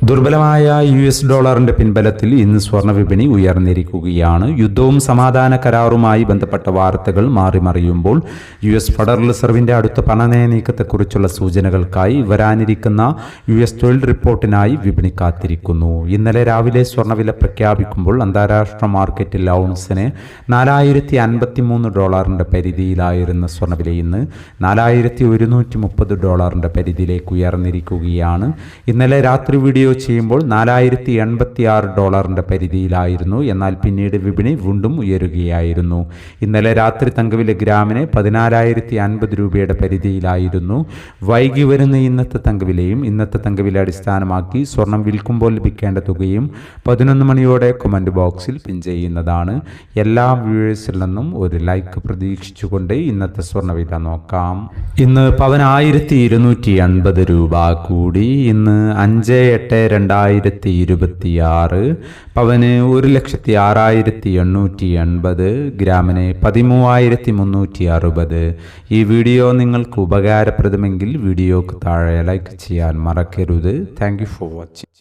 ദുർബലമായ $. പിൻബലത്തിൽ ഇന്ന് സ്വർണ്ണ വിപണി ഉയർന്നിരിക്കുകയാണ്. യുദ്ധവും സമാധാന കരാറുമായി ബന്ധപ്പെട്ട വാർത്തകൾ മാറിമറിയുമ്പോൾ ഫെഡറൽ റിസർവിന്റെ അടുത്ത പണനയ നീക്കത്തെക്കുറിച്ചുള്ള സൂചനകൾക്കായി വരാനിരിക്കുന്ന തൊഴിൽ റിപ്പോർട്ടിനായി വിപണി കാത്തിരിക്കുന്നു. ഇന്നലെ രാവിലെ സ്വർണ്ണവില പ്രഖ്യാപിക്കുമ്പോൾ അന്താരാഷ്ട്ര മാർക്കറ്റിൽ ഔൺസിന് $4,053 പരിധിയിലായിരുന്ന സ്വർണ്ണവില ഇന്ന് $4,130 പരിധിയിലേക്ക് ഉയർന്നിരിക്കുകയാണ്. ഇന്നലെ രാത്രി വീഡിയോ ചെയ്യുമ്പോൾ $4,086 പരിധിയിലായിരുന്നു. എന്നാൽ പിന്നീട് വിപണി വീണ്ടും ഉയരുകയായിരുന്നു. ഇന്നലെ രാത്രി തങ്കവില ഗ്രാമിന് 14,050 രൂപയുടെ പരിധിയിലായിരുന്നു. വൈകി വരുന്ന ഇന്നത്തെ തങ്കവിലയും ഇന്നത്തെ തങ്കവില അടിസ്ഥാനമാക്കി സ്വർണം വിൽക്കുമ്പോൾ ലഭിക്കേണ്ട തുകയും 11 മണിയോടെ കമന്റ് ബോക്സിൽ പിൻ ചെയ്യുന്നതാണ്. എല്ലാ വ്യൂവേഴ്സിൽ നിന്നും ഒരു ലൈക്ക് പ്രതീക്ഷിച്ചുകൊണ്ട് ഇന്നത്തെ സ്വർണ്ണവില നോക്കാം. ഇന്ന് പവന് 1,280 രൂപ കൂടി. ഇന്ന് 5/8/2026 പവന് 1,06,880, ഗ്രാമിന് 13,360. ഈ വീഡിയോ നിങ്ങൾക്ക് ഉപകാരപ്രദമെങ്കിൽ വീഡിയോക്ക് താഴെ ലൈക്ക് ചെയ്യാൻ മറക്കരുത്. Thank you for watching.